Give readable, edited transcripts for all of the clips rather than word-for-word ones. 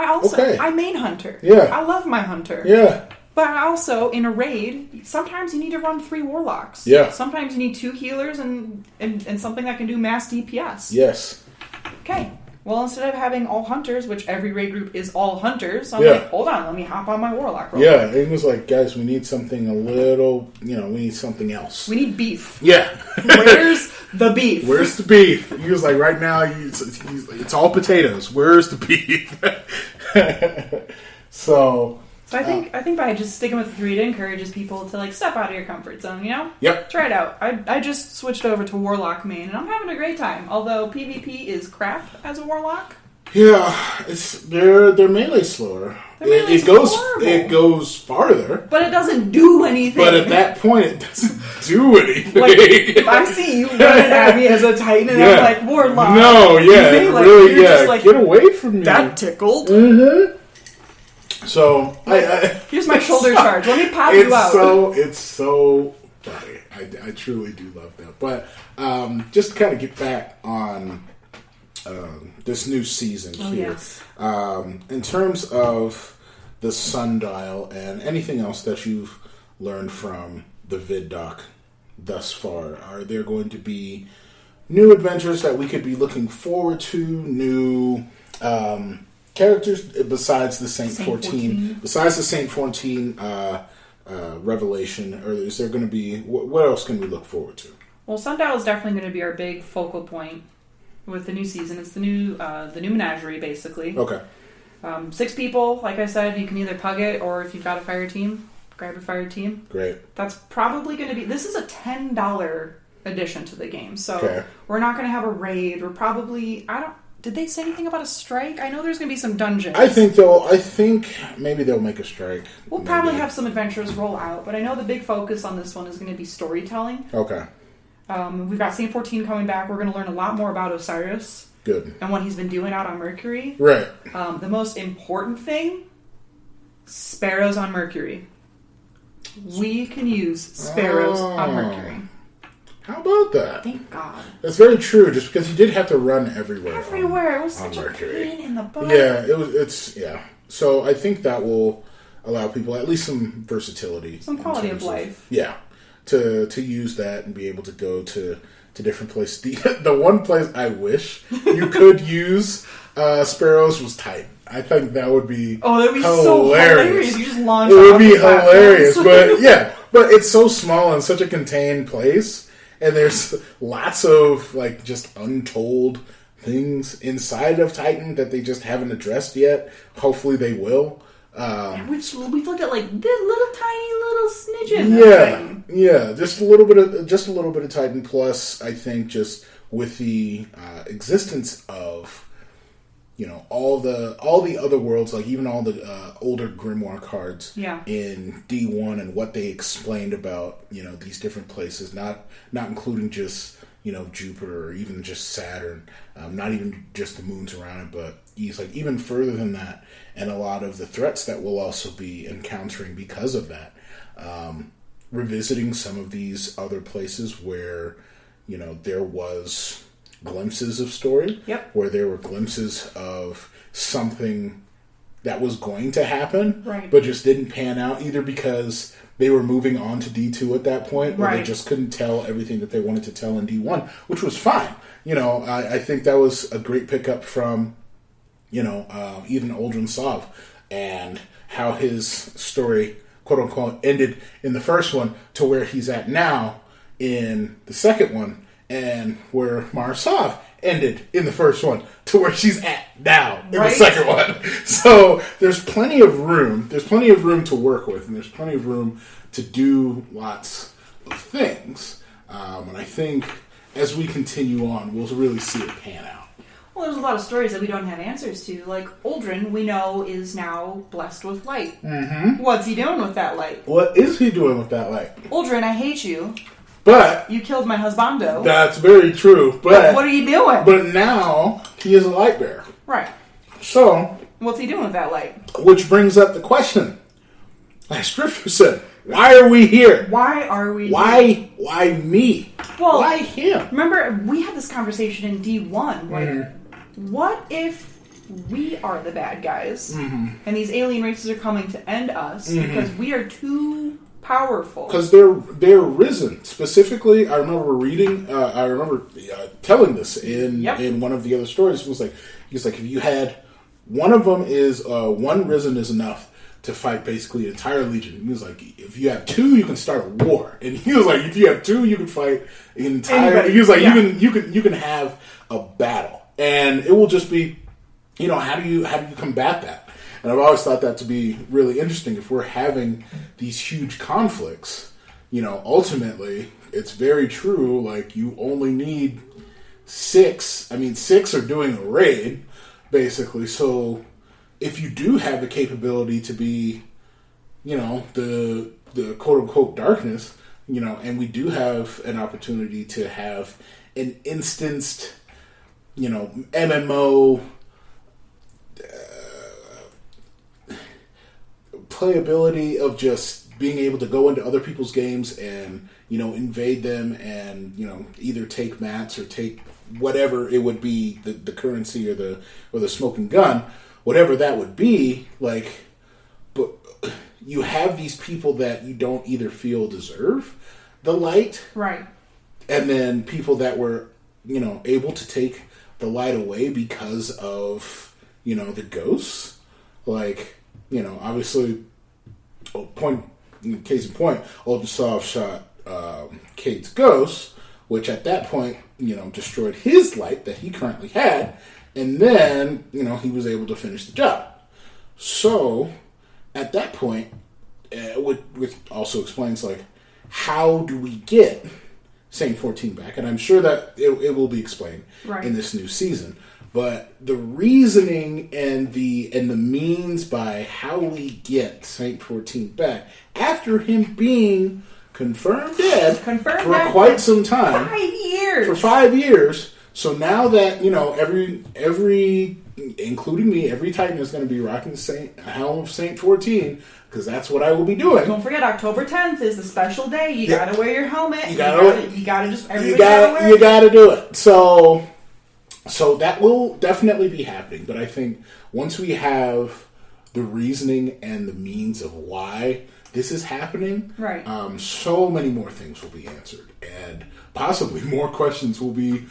I main hunter. Yeah. I love my hunter. Yeah. But also, in a raid, sometimes you need to run 3 warlocks. Yeah. Sometimes you need 2 healers and something that can do mass DPS. Yes. Okay. Well, instead of having all hunters, which every raid group is all hunters, I'm like, hold on, let me hop on my warlock real quick. It was like, guys, we need something a little, we need something else. We need beef. Yeah. Where's the beef? Where's the beef? He was like, right now, it's all potatoes. Where's the beef? So I think by just sticking with the 3, it encourages people to like step out of your comfort zone, Yep. Try it out. I just switched over to Warlock main, and I'm having a great time. Although PvP is crap as a Warlock. Yeah, they're melee slower. It goes farther, but it doesn't do anything. But at that point, it doesn't do anything. Like, if I see you running at me as a Titan, and I'm like, Warlock. No, like, really, just like, get away from me. That tickled. Mm-hmm. So here's my shoulder charge. Let me pop you out. It's so funny. I truly do love that. But just to kind of get back on this new season here. Yes. In terms of the sundial and anything else that you've learned from the vid doc thus far, are there going to be new adventures that we could be looking forward to? New characters besides the Saint 14? Besides the Saint 14 revelation, or is there going to be what else can we look forward to? Well, Sundial is definitely going to be our big focal point with the new season. It's the new menagerie, basically. Okay. 6 people, like I said, you can either pug it, or if you've got a fire team, grab a fire team. Great. That's probably going to be... This is a $10 addition to the game, so we're not going to have a raid. We're probably... Did they say anything about a strike? I know there's going to be some dungeons. I think maybe they'll make a strike. We'll probably have some adventures roll out, but I know the big focus on this one is going to be storytelling. Okay. We've got Saint 14 coming back. We're going to learn a lot more about Osiris. Good. And what he's been doing out on Mercury. Right. The most important thing, sparrows on Mercury. We can use sparrows on Mercury. How about that? Thank God. That's very true, just because you did have to run everywhere. It was such a pain in the butt. Yeah, it's So I think that will allow people at least some versatility. Some quality of life. Yeah. To use that and be able to go to different places. The one place I wish you could use sparrows was Titan. I think that would be that'd be so hilarious. You just launch. It would be hilarious, but it's so small and such a contained place, and there's lots of like just untold things inside of Titan that they just haven't addressed yet. Hopefully, they will. We've looked at like the tiny snidgen. Yeah, just a little bit of Titan. Plus, I think just with the existence of all the other worlds, like even all the older Grimoire cards in D1 and what they explained about these different places, not including just Jupiter or even just Saturn, not even just the moons around it, but even further than that, and a lot of the threats that we'll also be encountering because of that. Revisiting some of these other places where there was glimpses of story, where there were glimpses of something that was going to happen, but just didn't pan out, either because they were moving on to D2 at that point, or they just couldn't tell everything that they wanted to tell in D1, which was fine. I think that was a great pickup from, even Uldren Sov, and how his story, quote unquote, ended in the first one to where he's at now in the second one, and where Mara Sov ended in the first one to where she's at now in the second one. So there's plenty of room. There's plenty of room to work with, and there's plenty of room to do lots of things. And I think as we continue on, we'll really see it pan out. Well, there's a lot of stories that we don't have answers to. Like Uldren, we know, is now blessed with light. Mm-hmm. What's he doing with that light? What is he doing with that light? Uldren, I hate you. But you killed my husbando. That's very true. But what are you doing? But now he is a light bearer. Right. So what's he doing with that light? Which brings up the question. Like Scripture said, why are we here? Why are we here? Why me? Well, why him? Remember, we had this conversation in D1. Like, what if we are the bad guys, and these alien races are coming to end us because we are too powerful. Because they're risen. Specifically, I remember telling this in one of the other stories. It was like, he's like, if you had one of them is one risen is enough to fight basically an entire legion. He was like, if you have two, you can start a war. And he was like, if you have two, you can fight an entire. Anybody. He was like, you can have a battle, and it will just be, how do you combat that? And I've always thought that to be really interesting. If we're having these huge conflicts, ultimately, it's very true. Like, you only need 6. I mean, 6 are doing a raid, basically. So if you do have the capability to be, the quote-unquote darkness, and we do have an opportunity to have an instanced, MMO playability of just being able to go into other people's games and, invade them and, either take mats or take whatever it would be, the currency or the smoking gun, whatever that would be, like, but you have these people that you don't either feel deserve the light. Right. And then people that were, able to take the light away because of, the ghosts. Like, obviously, case in point, Ultrasoft shot Cade's ghost, which at that point, destroyed his light that he currently had, and then, he was able to finish the job. So, at that point, which also explains, like, how do we get Saint 14 back? And I'm sure that it will be explained in this new season. But the reasoning and the means by how we get Saint 14 back after him being confirmed dead for quite some time, 5 years. For 5 years. So now that every including me, every Titan is going to be rocking Helm of Saint 14 because that's what I will be doing. Don't forget, October 10th is the special day. You gotta wear your helmet. You gotta do it. So that will definitely be happening, but I think once we have the reasoning and the means of why this is happening, so many more things will be answered, and possibly more questions will be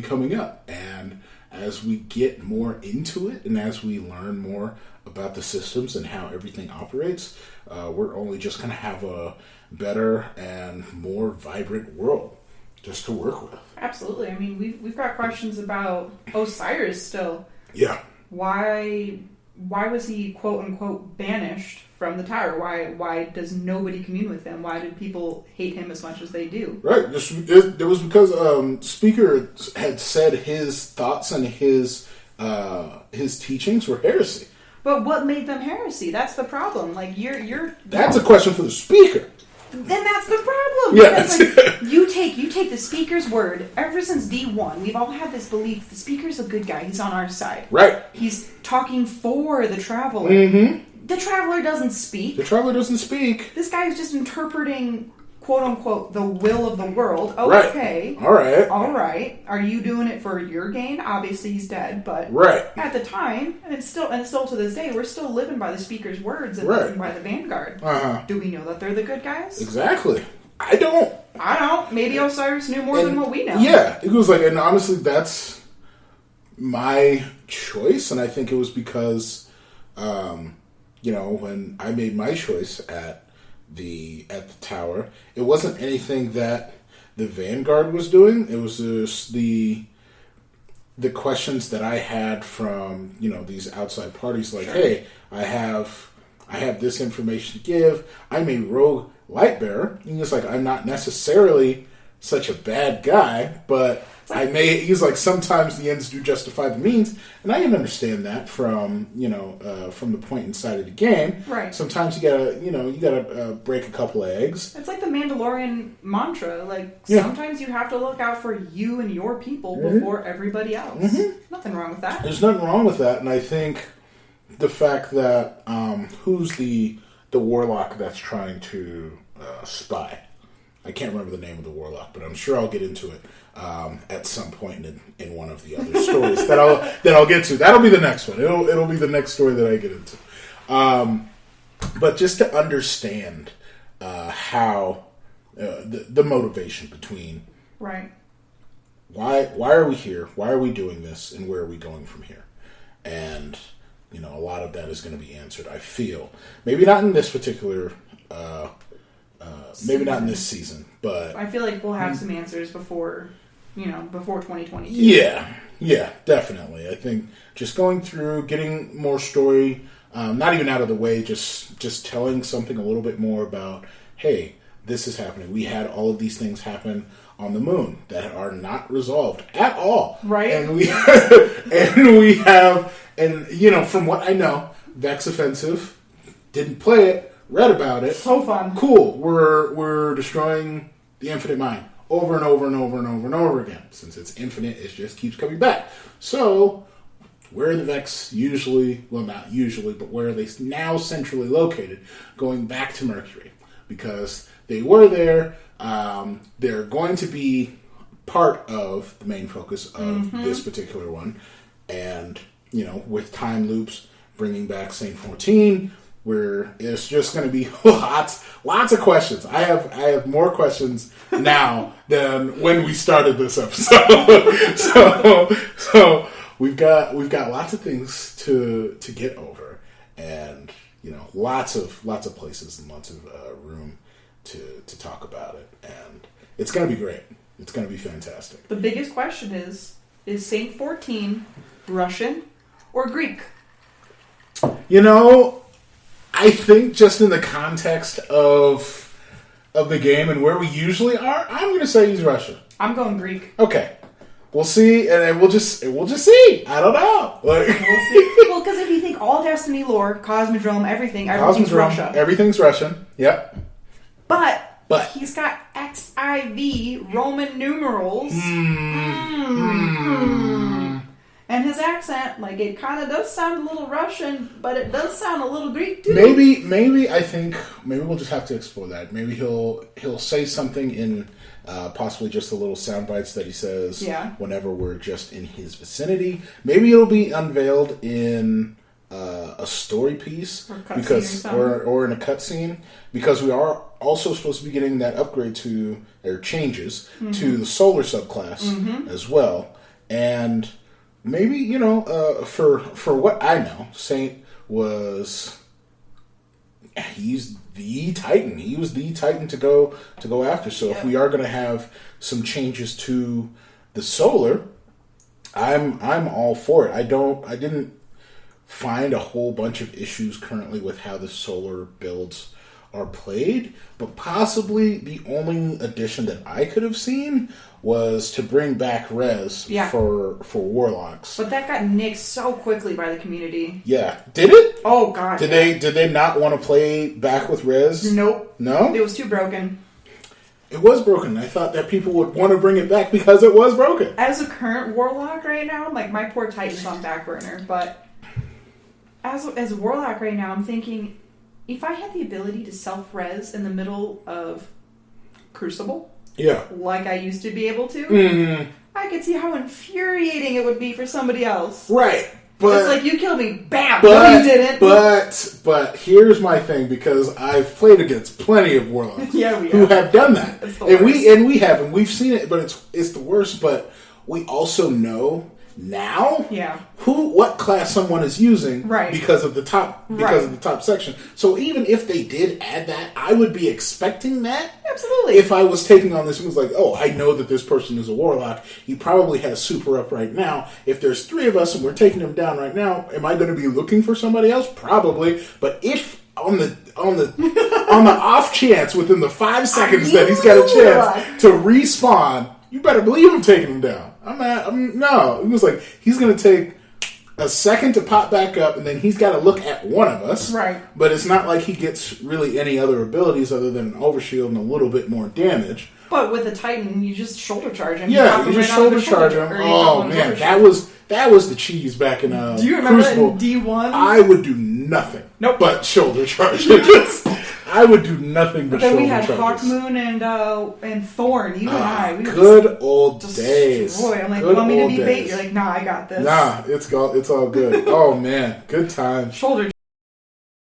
coming up. And as we get more into it, and as we learn more about the systems and how everything operates, we're only just going to have a better and more vibrant world just to work with. Absolutely. I mean, we've got questions about Osiris still. Yeah. Why was he quote unquote banished from the tower? Why does nobody commune with him? Why did people hate him as much as they do? Right. It was because Speaker had said his thoughts and his teachings were heresy. But what made them heresy? That's the problem. Like That's a question for the Speaker. Then that's the problem. Yes. Like, you take the Speaker's word. Ever since D1, we've all had this belief the Speaker's a good guy. He's on our side. Right. He's talking for the Traveler. Mm-hmm. The Traveler doesn't speak. The Traveler doesn't speak. This guy is just interpreting, quote unquote, the will of the world. Okay. Right. All right. Are you doing it for your gain? Obviously, he's dead, but at the time, and it's still to this day, we're still living by the Speaker's words and living by the Vanguard. Uh-huh. Do we know that they're the good guys? Exactly. I don't. Maybe Osiris knew more than what we know. Yeah, it was like, and honestly, that's my choice, and I think it was because, when I made my choice at the tower, it wasn't anything that the Vanguard was doing. It was just the questions that I had from these outside parties, like, hey, I have this information to give. I'm a rogue Lightbearer. And he's like, I'm not necessarily such a bad guy, but he's like, sometimes the ends do justify the means, and I can understand that from the point inside of the game. Right. Sometimes you gotta break a couple of eggs. It's like the Mandalorian mantra. Like, sometimes you have to look out for you and your people before everybody else. Mm-hmm. Nothing wrong with that. There's nothing wrong with that, and I think the fact that who's the warlock that's trying to spy I can't remember the name of the warlock, but I'm sure I'll get into it at some point in one of the other stories that I'll get to. That'll be the next one. It'll be the next story that I get into. But just to understand how the motivation between right. Why are we here? Why are we doing this? And where are we going from here? And a lot of that is going to be answered. I feel maybe not in this particular. Maybe not in this season, but I feel like we'll have some answers before 2022. Yeah, definitely. I think just going through, getting more story, not even out of the way, just telling something a little bit more about, hey, this is happening. We had all of these things happen on the moon that are not resolved at all. Right. And we have, from what I know, Vex Offensive, didn't play it, read about it. So fun. Cool. We're destroying the infinite mind over and over and over and over and over again. Since it's infinite, it just keeps coming back. So, where are the Vex usually, well, not usually, but where are they now centrally located? Going back to Mercury. Because they were there. They're going to be part of the main focus of this particular one. And, with time loops, bringing back Saint 14, where it's just going to be lots of questions. I have more questions now than when we started this episode. so we've got lots of things to get over, and lots of places and lots of room to talk about it, and it's going to be great. It's going to be fantastic. The biggest question is Saint 14 Russian or Greek? I think just in the context of the game and where we usually are, I'm going to say he's Russian. I'm going Greek. Okay, we'll see, and then we'll just see. I don't know. We'll see. Well, because if you think all Destiny lore, Cosmodrome, everything's Russia. Everything's Russian. Yep. But he's got XIV Roman numerals. And his accent, it kind of does sound a little Russian, but it does sound a little Greek too. Maybe we'll just have to explore that. Maybe he'll say something in possibly just the little sound bites that he says whenever we're just in his vicinity. Maybe it'll be unveiled in a story piece or in a cutscene, because we are also supposed to be getting that upgrade to their changes to the solar subclass as well, and. Maybe, for what I know, Saint he's the Titan. He was the Titan to go after. So if we are going to have some changes to the solar, I'm all for it. I didn't find a whole bunch of issues currently with how the solar builds are played, but possibly the only addition that I could have seen was to bring back res for warlocks. But that got nixed so quickly by the community. Yeah. Did it? Oh god. Did they not want to play back with res? Nope. No? It was too broken. It was broken. I thought that people would want to bring it back because it was broken. As a current warlock right now, my poor Titan's on back burner, but as a warlock right now, I'm thinking, if I had the ability to self-res in the middle of Crucible, like I used to be able to, I could see how infuriating it would be for somebody else. Right. But it's like, you killed me, bam! No, you didn't. But here's my thing, because I've played against plenty of warlocks who have done that, and we've seen it, but it's the worst. But we also know now what class someone is using because of the top section. So even if they did add that, I would be expecting that. Absolutely. If I was taking on this, it was like, oh, I know that this person is a warlock. He probably has super up right now. If there's 3 of us and we're taking him down right now, am I going to be looking for somebody else? Probably. But if on the off chance within the 5 seconds that he's got a chance to respawn, you better believe I'm taking him down. No. It was like, he's going to take a second to pop back up, and then he's got to look at one of us. Right. But it's not like he gets really any other abilities other than an overshield and a little bit more damage. But with a Titan, you just shoulder charge him. Yeah, you just shoulder charge him. Oh man, that was the cheese back in Do you remember Crucible. that in D1? I would do nothing but shoulder charge. I would do nothing but shoulder charges. Then we had Hawkmoon and Thorn. You and I. We good old days. I'm like, good want me to be days. bait? You're like, nah, I got this. Nah, it's all good. Oh man, good times. Shoulder